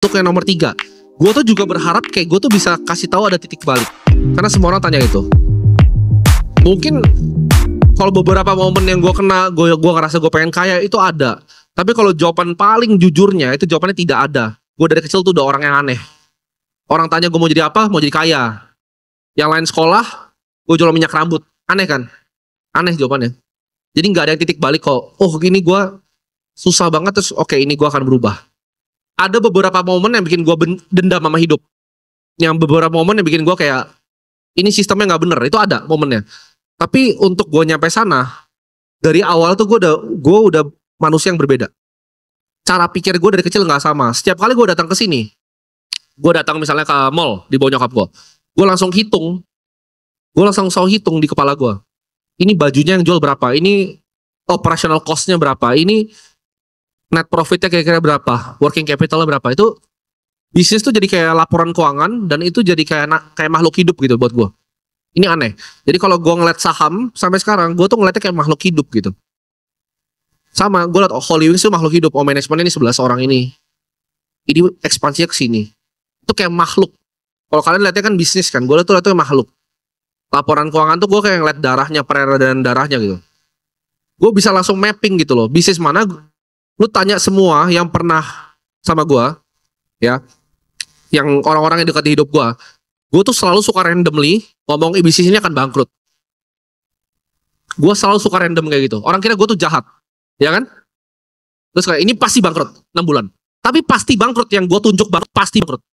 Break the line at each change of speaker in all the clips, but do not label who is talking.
Untuk yang nomor 3, gue tuh juga berharap kayak gue tuh bisa kasih tahu ada titik balik. Karena semua orang tanya itu. Mungkin kalau beberapa momen yang gue kena, gue ngerasa gue pengen kaya itu ada. Tapi kalau jawaban paling jujurnya itu jawabannya tidak ada. Gue dari kecil tuh udah orang yang aneh. Orang tanya gue mau jadi apa, mau jadi kaya. Yang lain sekolah, gue jual minyak rambut. Aneh kan? Aneh jawabannya. Jadi nggak ada yang titik balik kok. Oh gini gue susah banget terus oke ini gue akan berubah. Ada beberapa momen yang bikin gue dendam sama hidup. Yang beberapa momen yang bikin gue kayak ini sistemnya nggak bener. Itu ada momennya. Tapi untuk gue nyampe sana dari awal tuh gue udah manusia yang berbeda. Cara pikir gue dari kecil nggak sama. Setiap kali gue datang ke sini, gue datang misalnya ke mall di bawah nyokap gue langsung hitung. Gue langsung hitung di kepala gue. Ini bajunya yang jual berapa? Ini operational cost-nya berapa? Ini net profitnya kira-kira berapa, working capitalnya berapa. Itu bisnis tuh jadi kayak laporan keuangan dan itu jadi kayak makhluk hidup gitu buat gue. Ini aneh. Jadi kalau gue ngeliat saham sampai sekarang, gue tuh ngeliatnya kayak makhluk hidup gitu. Sama, gue liat Holy Wings tuh makhluk hidup. Manajemennya ini 11 orang ini. Ini ekspansinya ke sini. Itu kayak makhluk. Kalau kalian lihatnya kan bisnis kan, gue liat tuh kayak makhluk. Laporan keuangan tuh gue kayak ngeliat darahnya, peredaran darahnya gitu. Gue bisa langsung mapping gitu loh. Bisnis mana? Lu tanya semua yang pernah sama gue, ya, yang orang-orang yang dekat di hidup gue tuh selalu suka randomly ngomong bisnis ini akan bangkrut. Gue selalu suka random kayak gitu. Orang kira gue tuh jahat, ya kan? Terus kayak ini pasti bangkrut 6 bulan. Tapi pasti bangkrut yang gue tunjuk bangkrut pasti bangkrut.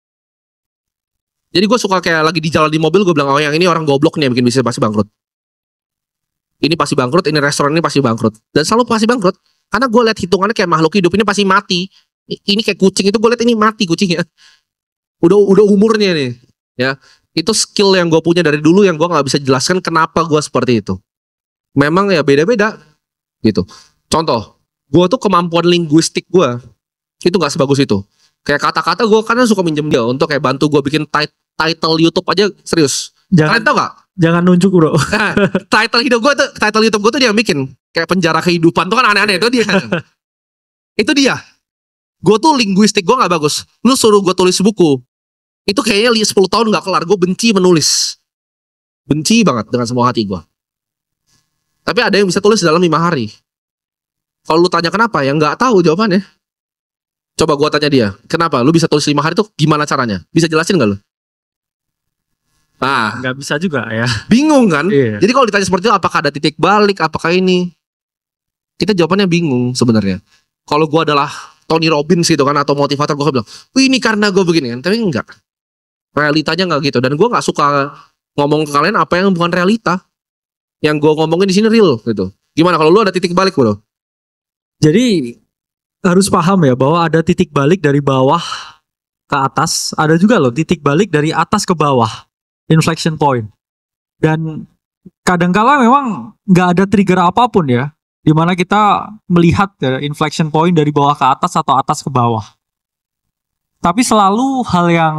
Jadi gue suka kayak lagi di jalan di mobil gue bilang oh yang ini orang goblok nih yang bikin bisnis pasti bangkrut. Ini pasti bangkrut, ini restoran ini pasti bangkrut. Dan selalu pasti bangkrut. Karena gue lihat hitungannya kayak makhluk hidup ini pasti mati. Ini kayak kucing itu gue lihat ini mati kucingnya. Udah umurnya nih, ya. Itu skill yang gue punya dari dulu yang gue nggak bisa jelaskan kenapa gue seperti itu. Memang ya beda-beda, gitu. Contoh, gue tuh kemampuan linguistik gue itu nggak sebagus itu. Kayak kata-kata gue kadang suka minjem dia untuk kayak bantu gue bikin title YouTube aja serius. Kalian tau gak?
Jangan nunjuk bro.
Nah, title YouTube gue tuh dia yang bikin. Kayak penjara kehidupan tuh kan aneh-aneh. Itu dia. Itu dia. Gue tuh linguistik gue gak bagus. Lu suruh gue tulis buku. Itu kayaknya 10 tahun gak kelar. Gue benci menulis. Benci banget dengan semua hati gue. Tapi ada yang bisa tulis dalam 5 hari. Kalau lu tanya kenapa, ya gak tahu jawabannya. Coba gue tanya dia. Kenapa? Lu bisa tulis 5 hari tuh gimana caranya? Bisa jelasin gak lu?
Nggak bisa juga ya.
Bingung kan?
Iya.
Jadi kalau ditanya seperti itu, apakah ada titik balik? Apakah ini? Kita jawabannya bingung sebenarnya. Kalau gue adalah Tony Robbins gitu kan, atau motivator, gue bilang, ini karena gue begini kan. Tapi enggak. Realitanya enggak gitu. Dan gue nggak suka ngomong ke kalian apa yang bukan realita. Yang gue ngomongin di sini real gitu. Gimana kalau lu ada titik balik bro?
Jadi harus paham ya bahwa ada titik balik dari bawah ke atas. Ada juga loh titik balik dari atas ke bawah. Inflection point. Dan kadangkala memang nggak ada trigger apapun ya, dimana kita melihat ya, inflection point dari bawah ke atas atau atas ke bawah. Tapi selalu hal yang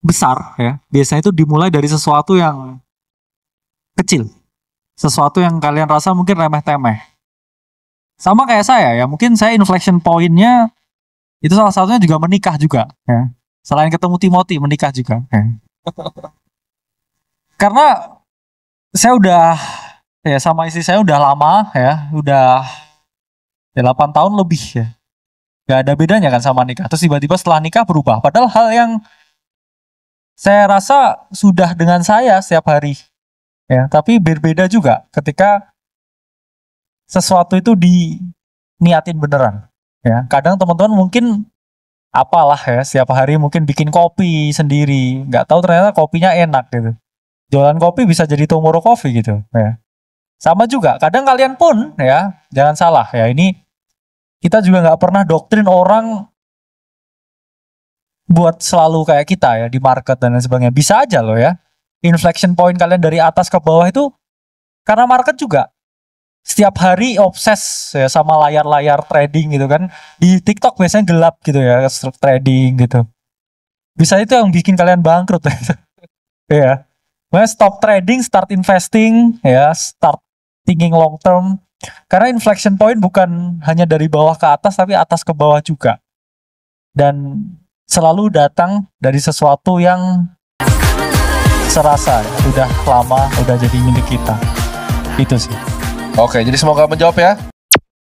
besar ya, biasanya itu dimulai dari sesuatu yang kecil, sesuatu yang kalian rasa mungkin remeh-temeh. Sama kayak saya ya, mungkin saya inflection point-nya itu salah satunya juga menikah juga ya. Selain ketemu Timothy, menikah juga ya. Karena saya udah ya sama istri saya udah lama ya, udah 8 tahun lebih ya. Gak ada bedanya kan sama nikah. Terus tiba-tiba setelah nikah berubah. Padahal hal yang saya rasa sudah dengan saya setiap hari. Ya, tapi berbeda juga ketika sesuatu itu diniatin beneran. Ya, kadang teman-teman mungkin apalah ya, setiap hari mungkin bikin kopi sendiri, nggak tahu ternyata kopinya enak gitu. Jualan kopi bisa jadi Tomorrow Coffee gitu ya. Sama juga, kadang kalian pun ya, jangan salah ya, ini kita juga nggak pernah doktrin orang buat selalu kayak kita ya di market dan lain sebagainya. Bisa aja loh ya, inflection point kalian dari atas ke bawah itu karena market juga. Setiap hari obses ya sama layar-layar trading gitu kan. Di TikTok biasanya gelap gitu ya, trading gitu. Bisa itu yang bikin kalian bangkrut ya. Well, stop trading, start investing ya, start thinking long term. Karena inflection point bukan hanya dari bawah ke atas tapi atas ke bawah juga. Dan selalu datang dari sesuatu yang serasa ya, udah lama, udah jadi milik kita. Itu sih.
Oke, jadi semoga menjawab ya.